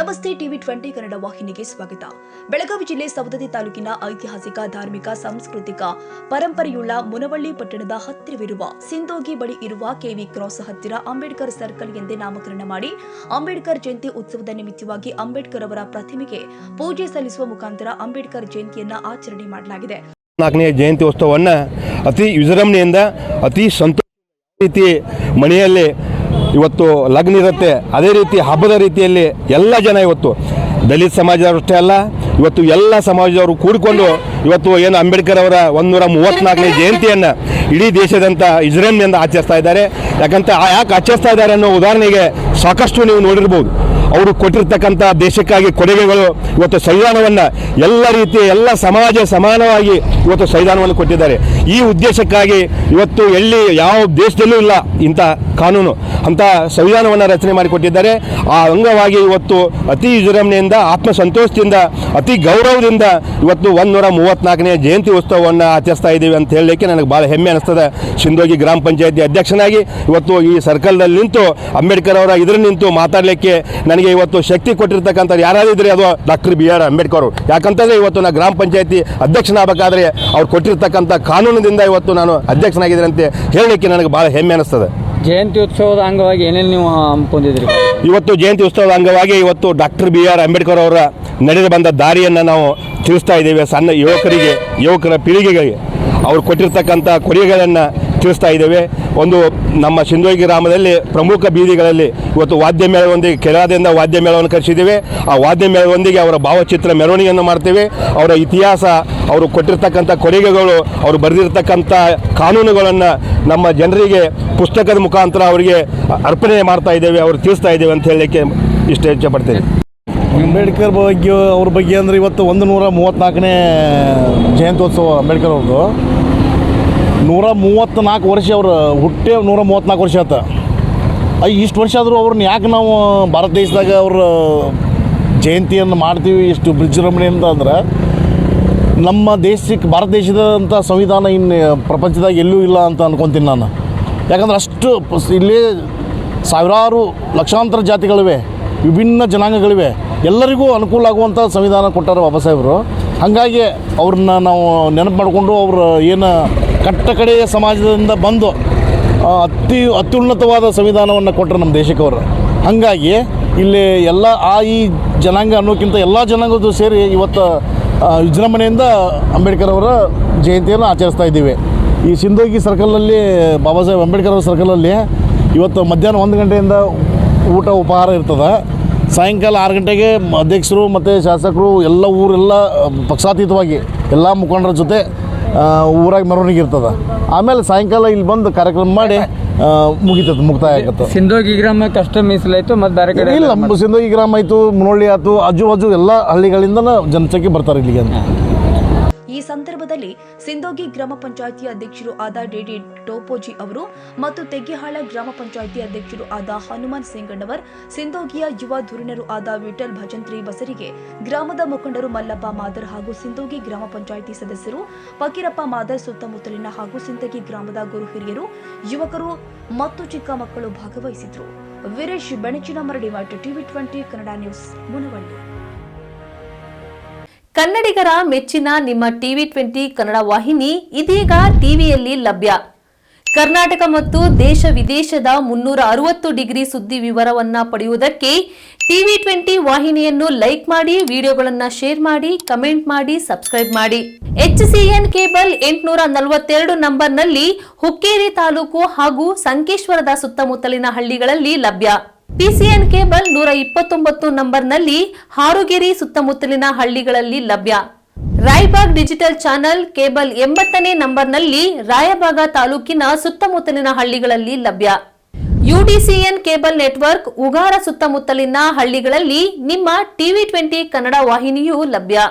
ನಮಸ್ತೆ ಟಿವಿ 20 ಕನ್ನಡ ವಾಹಿನಿಗೆ ಸ್ವಾಗತ. ಬೆಳಗಾವಿ ಜಿಲ್ಲೆ ಸವದತ್ತಿ ತಾಲೂಕಿನ ಐತಿಹಾಸಿಕ ಧಾರ್ಮಿಕ ಸಾಂಸ್ಕೃತಿಕ ಪರಂಪರೆಯುಳ್ಳ ಮುನವಳ್ಳಿ ಪಟ್ಟಣದ ಹತ್ತಿರವಿರುವ ಸಿಂದೋಗಿ ಬಳಿ ಇರುವ ಕೆವಿ ಕ್ರಾಸ್ ಹತ್ತಿರ ಅಂಬೇಡ್ಕರ್ ಸರ್ಕಲ್ ಎಂದೇ ನಾಮಕರಣ ಮಾಡಿ ಅಂಬೇಡ್ಕರ್ ಜಯಂತಿ ಉತ್ಸವದ ನಿಮಿತ್ತವಾಗಿ ಅಂಬೇಡ್ಕರ್ ಅವರ ಪ್ರತಿಮೆಗೆ ಪೂಜೆ ಸಲ್ಲಿಸುವ ಮುಖಾಂತರ ಅಂಬೇಡ್ಕರ್ ಜಯಂತಿಯನ್ನ ಆಚರಣೆ ಮಾಡಲಾಗಿದೆ. 4ನೇ ಜಯಂತಿ ಉತ್ಸವವನ್ನು ಅತಿ ವಿಜೃಂಭಣೆಯಿಂದ ಅತಿ ಸಂತೋಷ ರೀತಿ ಮನೆಯಲ್ಲಿ ಇವತ್ತು ಲಗ್ನ ಇರುತ್ತೆ. ಅದೇ ರೀತಿ ಹಬ್ಬದ ರೀತಿಯಲ್ಲಿ ಎಲ್ಲ ಜನ ಇವತ್ತು ದಲಿತ ಸಮಾಜದವರಷ್ಟೇ ಅಲ್ಲ, ಇವತ್ತು ಎಲ್ಲ ಸಮಾಜದವರು ಕೂಡಿಕೊಂಡು ಇವತ್ತು ಏನು ಅಂಬೇಡ್ಕರ್ ಅವರ 134ನೇ ಜಯಂತಿಯನ್ನು ಇಡೀ ದೇಶದಂತ ವಿಜೃಂಭಣೆಯಿಂದ ಆಚರಿಸ್ತಾ ಇದ್ದಾರೆ. ಯಾಕೆ ಆಚರಿಸ್ತಾ ಇದ್ದಾರೆ ಅನ್ನೋ ಉದಾಹರಣೆಗೆ ಸಾಕಷ್ಟು ನೀವು ನೋಡಿರ್ಬೋದು. ಅವರು ಕೊಟ್ಟಿರ್ತಕ್ಕಂಥ ದೇಶಕ್ಕಾಗಿ ಕೊಡುಗೆಗಳು ಇವತ್ತು ಸಂವಿಧಾನವನ್ನು ಎಲ್ಲ ರೀತಿಯ ಎಲ್ಲ ಸಮಾಜ ಸಮಾನವಾಗಿ ಇವತ್ತು ಸಂವಿಧಾನವನ್ನು ಕೊಟ್ಟಿದ್ದಾರೆ. ಈ ಉದ್ದೇಶಕ್ಕಾಗಿ ಇವತ್ತು ಎಲ್ಲಿ ಯಾವ ದೇಶದಲ್ಲೂ ಇಲ್ಲ ಇಂಥ ಕಾನೂನು, ಅಂಥ ಸಂವಿಧಾನವನ್ನು ರಚನೆ ಮಾಡಿಕೊಟ್ಟಿದ್ದಾರೆ. ಆ ಅಂಗವಾಗಿ ಇವತ್ತು ಅತಿ ವಿಜೃಂಭಣೆಯಿಂದ ಆತ್ಮಸಂತೋಷದಿಂದ ಅತಿ ಗೌರವದಿಂದ ಇವತ್ತು 134ನೇ ಜಯಂತಿ ಉತ್ಸವವನ್ನು ಆಚರಿಸ್ತಾ ಇದ್ದೀವಿ ಅಂತ ಹೇಳಲಿಕ್ಕೆ ನನಗೆ ಭಾಳ ಹೆಮ್ಮೆ ಅನಿಸ್ತದೆ. ಸಿಂದೋಗಿ ಗ್ರಾಮ ಪಂಚಾಯತಿ ಅಧ್ಯಕ್ಷನಾಗಿ ಇವತ್ತು ಈ ಸರ್ಕಲ್ನಲ್ಲಿ ನಿಂತು ಅಂಬೇಡ್ಕರ್ ಅವರ ಇದ್ರ ನಿಂತು ಮಾತಾಡಲಿಕ್ಕೆ ನನಗೆ ಇವತ್ತು ಶಕ್ತಿ ಕೊಟ್ಟಿರ್ತಕ್ಕಂಥ ಯಾರಾದಿದ್ರೆ ಅದು ಡಾಕ್ಟರ್ BR ಅಂಬೇಡ್ಕರ್ ಅವರು. ಯಾಕಂತಂದರೆ ಇವತ್ತು ನಾನು ಗ್ರಾಮ ಪಂಚಾಯತಿ ಅಧ್ಯಕ್ಷನಾಗಬೇಕಾದ್ರೆ ಅವ್ರು ಕೊಟ್ಟಿರ್ತಕ್ಕಂಥ ಕಾನೂನಿನಿಂದ ಇವತ್ತು ನಾನು ಅಧ್ಯಕ್ಷನಾಗಿದ್ದೇನೆ ಅಂತ ಹೇಳಲಿಕ್ಕೆ ನನಗೆ ಭಾಳ ಹೆಮ್ಮೆ ಅನಿಸ್ತದೆ. ಜಯಂತಿ ಉತ್ಸವದ ಅಂಗವಾಗಿ ಏನೇನು ನೀವು ಹಮ್ಮಿಕೊಂಡಿದ್ರಿ? ಇವತ್ತು ಜಯಂತಿ ಉತ್ಸವದ ಅಂಗವಾಗಿ ಇವತ್ತು ಡಾಕ್ಟರ್ BR ಅಂಬೇಡ್ಕರ್ ಅವರ ನಡೆದು ಬಂದ ದಾರಿಯನ್ನು ನಾವು ತಿಳಿಸ್ತಾ ಇದ್ದೇವೆ. ಸಣ್ಣ ಯುವಕರ ಪೀಳಿಗೆಗಳಿಗೆ ಅವರು ಕೊಟ್ಟಿರ್ತಕ್ಕಂಥ ಕೊಡುಗೆಗಳನ್ನು ತಿಳಿಸ್ತಾ ಇದ್ದೇವೆ. ಒಂದು ನಮ್ಮ ಸಿಂದೋಗಿ ಗ್ರಾಮದಲ್ಲಿ ಪ್ರಮುಖ ಬೀದಿಗಳಲ್ಲಿ ಇವತ್ತು ವಾದ್ಯ ಮೇಳದೊಂದಿಗೆ ಕೆಳದಿಂದ ವಾದ್ಯ ಮೇಳವನ್ನು ಕರೆಸಿದ್ದೇವೆ. ಆ ವಾದ್ಯ ಮೇಳದೊಂದಿಗೆ ಅವರ ಭಾವಚಿತ್ರ ಮೆರವಣಿಗೆಯನ್ನು ಮಾಡ್ತೇವೆ. ಅವರ ಇತಿಹಾಸ, ಅವರು ಕೊಟ್ಟಿರ್ತಕ್ಕಂಥ ಕೊಡುಗೆಗಳು, ಅವರು ಬರೆದಿರ್ತಕ್ಕಂಥ ಕಾನೂನುಗಳನ್ನು ನಮ್ಮ ಜನರಿಗೆ ಪುಸ್ತಕದ ಮುಖಾಂತರ ಅವರಿಗೆ ಅರ್ಪಣೆ ಮಾಡ್ತಾ ಇದ್ದೇವೆ, ಅವರು ತಿಳಿಸ್ತಾ ಇದ್ದೇವೆ ಅಂತ ಹೇಳಲಿಕ್ಕೆ ಇಷ್ಟ ಪಡ್ತೇನೆ. ಅಂಬೇಡ್ಕರ್ ಅವ್ರ ಬಗ್ಗೆ ಅಂದರೆ ಇವತ್ತು 134ನೇ ಜಯಂತ್ಯೋತ್ಸವ ಅಂಬೇಡ್ಕರ್ ಅವ್ರದ್ದು 134 ವರ್ಷ. ಅವ್ರು ಹುಟ್ಟೆ 134 ವರ್ಷ ಆತ. ಇಷ್ಟು ವರ್ಷ ಆದರೂ ಅವ್ರನ್ನ ಯಾಕೆ ನಾವು ಭಾರತ ದೇಶದಾಗ ಅವ್ರ ಜಯಂತಿಯನ್ನು ಮಾಡ್ತೀವಿ ಇಷ್ಟು ವಿಜೃಂಭಣೆಯಿಂದ ಅಂದ್ರೆ, ನಮ್ಮ ದೇಶಕ್ಕೆ ಭಾರತ ದೇಶದಂಥ ಸಂವಿಧಾನ ಇನ್ನು ಪ್ರಪಂಚದಾಗ ಎಲ್ಲೂ ಇಲ್ಲ ಅಂತ ಅನ್ಕೊತೀನಿ ನಾನು. ಯಾಕಂದ್ರೆ ಅಷ್ಟು ಇಲ್ಲಿ ಸಾವಿರಾರು ಲಕ್ಷಾಂತರ ಜಾತಿಗಳಿವೆ, ವಿಭಿನ್ನ ಜನಾಂಗಗಳಿವೆ, ಎಲ್ಲರಿಗೂ ಅನುಕೂಲ ಆಗುವಂಥ ಸಂವಿಧಾನ ಕೊಟ್ಟಾರೆ ಬಾಬಾ ಸಾಹೇಬರು. ಹಾಗಾಗಿ ಅವ್ರನ್ನ ನಾವು ನೆನಪು ಮಾಡಿಕೊಂಡು ಅವರು ಏನು ಕಟ್ಟಕಡೆಯ ಸಮಾಜದಿಂದ ಬಂದು ಅತ್ಯುನ್ನತವಾದ ಸಂವಿಧಾನವನ್ನು ಕೊಟ್ಟರು ನಮ್ಮ ದೇಶಕ್ಕೆ ಅವರು. ಹಾಗಾಗಿ ಇಲ್ಲಿ ಎಲ್ಲ ಈ ಜನಾಂಗ ಅನ್ನೋಕ್ಕಿಂತ ಎಲ್ಲ ಜನಾಂಗದ್ದು ಸೇರಿ ಇವತ್ತು ವಿಜೃಂಭಣೆಯಿಂದ ಅಂಬೇಡ್ಕರ್ ಅವರ ಜಯಂತಿಯನ್ನು ಆಚರಿಸ್ತಾ ಇದ್ದೀವಿ. ಈ ಸಿಂದೋಗಿ ಸರ್ಕಲಲ್ಲಿ ಬಾಬಾ ಸಾಹೇಬ್ ಅಂಬೇಡ್ಕರ್ ಅವರ ಸರ್ಕಲಲ್ಲಿ ಇವತ್ತು ಮಧ್ಯಾಹ್ನ 1 ಗಂಟೆಯಿಂದ ಊಟ ಉಪಹಾರ ಇರ್ತದೆ. ಸಾಯಂಕಾಲ 6 ಗಂಟೆಗೆ ಅಧ್ಯಕ್ಷರು ಮತ್ತು ಶಾಸಕರು ಎಲ್ಲ ಊರೆಲ್ಲ ಪಕ್ಷಾತೀತವಾಗಿ ಎಲ್ಲ ಮುಖಂಡರ ಜೊತೆ ಊರಾಗ ಮೆರವಣಿಗೆ ಇರ್ತದೆ. ಆಮೇಲೆ ಸಾಯಂಕಾಲ ಇಲ್ಲಿ ಬಂದು ಕಾರ್ಯಕ್ರಮ ಮಾಡಿ ಮುಕ್ತಾಯ ಆಗುತ್ತೆ. ಸಿಂದೋಗಿ ಗ್ರಾಮಕ್ಕೆ ಅಷ್ಟು ಮೀಸಲಾಯಿತು ಮತ್ತು ಬೇರೆ ಕಡೆ ಇಲ್ಲ, ಸಿಂದೋಗಿ ಗ್ರಾಮ ಆಯಿತು, ಮುನವಳ್ಳಿ ಆಯಿತು, ಆಜು ಎಲ್ಲ ಹಳ್ಳಿಗಳಿಂದ ಜನಸಂಖ್ಯೆ ಬರ್ತಾರೆ ಇಲ್ಲಿಗೆ. ಈ ಸಂದರ್ಭದಲ್ಲಿ ಸಿಂದೋಗಿ ಗ್ರಾಮ ಪಂಚಾಯಿತಿ ಅಧ್ಯಕ್ಷರು ಆದ ಡಿ ಟೋಪೋಜಿ ಅವರು ಮತ್ತು ತೆಗ್ಗಿಹಾಳ ಗ್ರಾಮ ಪಂಚಾಯಿತಿ ಅಧ್ಯಕ್ಷರು ಆದ ಹನುಮಾನ್ ಸಿಂಗಣ್ಣವರ್, ಸಿಂದೋಗಿಯ ಯುವ ಧುರೀಣರು ಆದ ವಿಠಲ್ ಭಜಂತ್ರಿ ಬಸರಿಗೆ, ಗ್ರಾಮದ ಮುಖಂಡರು ಮಲ್ಲಪ್ಪ ಮಾದರ್ ಹಾಗೂ ಸಿಂದೋಗಿ ಗ್ರಾಮ ಪಂಚಾಯಿತಿ ಸದಸ್ಯರು ಫಕೀರಪ್ಪ ಮಾದರ್, ಸುತ್ತಮುತ್ತಲಿನ ಹಾಗೂ ಸಿಂದಗಿ ಗ್ರಾಮದ ಗುರು ಹಿರಿಯರು, ಯುವಕರು ಮತ್ತು ಚಿಕ್ಕ ಮಕ್ಕಳು ಭಾಗವಹಿಸಿದ್ರು. ವೀರೇಶ್ ಬೆಣಚಿನ ಮರಡಿ, ಟಿವಿ 20 ಕನ್ನಡ ನ್ಯೂಸ್, ಮುನವಳ್ಳಿ. ಕನ್ನಡಿಗರ ಮೆಚ್ಚಿನ ನಿಮ್ಮ ಟಿವಿ 20 ಕನ್ನಡ ವಾಹಿನಿ ಇದೀಗ ಟಿವಿಯಲ್ಲಿ ಲಭ್ಯ. ಕರ್ನಾಟಕ ಮತ್ತು ದೇಶ ವಿದೇಶದ 360 ಡಿಗ್ರಿ ಸುದ್ದಿ ವಿವರವನ್ನ ಪಡೆಯುವುದಕ್ಕೆ ಟಿವಿ 20 ವಾಹಿನಿಯನ್ನು ಲೈಕ್ ಮಾಡಿ, ವಿಡಿಯೋಗಳನ್ನು ಶೇರ್ ಮಾಡಿ, ಕಮೆಂಟ್ ಮಾಡಿ, ಸಬ್ಸ್ಕ್ರೈಬ್ ಮಾಡಿ. HCN ಕೇಬಲ್ 842 ನಂಬರ್ನಲ್ಲಿ ಹುಕ್ಕೇರಿ ತಾಲೂಕು ಹಾಗೂ ಸಂಕೇಶ್ವರದ ಸುತ್ತಮುತ್ತಲಿನ ಹಳ್ಳಿಗಳಲ್ಲಿ ಲಭ್ಯ. PCN ಕೇಬಲ್ 129 ನಂಬರ್ನಲ್ಲಿ ಹಾರುಗೆರೆ ಸುತ್ತಮುತ್ತಲಿನ ಹಳ್ಳಿಗಳಲ್ಲಿ ಲಭ್ಯ. ರಾಯಬಾಗ್ ಡಿಜಿಟಲ್ ಚಾನೆಲ್ ಕೇಬಲ್ 80ನೇ ನಂಬರ್ನಲ್ಲಿ ರಾಯಬಾಗ ತಾಲೂಕಿನ ಸುತ್ತಮುತ್ತಲಿನ ಹಳ್ಳಿಗಳಲ್ಲಿ ಲಭ್ಯ. UDCN ಕೇಬಲ್ ನೆಟ್ವರ್ಕ್ ಉಗಾರ ಸುತ್ತಮುತ್ತಲಿನ ಹಳ್ಳಿಗಳಲ್ಲಿ ನಿಮ್ಮ ಟಿವಿ 20 ಕನ್ನಡ ವಾಹಿನಿಯೂ ಲಭ್ಯ.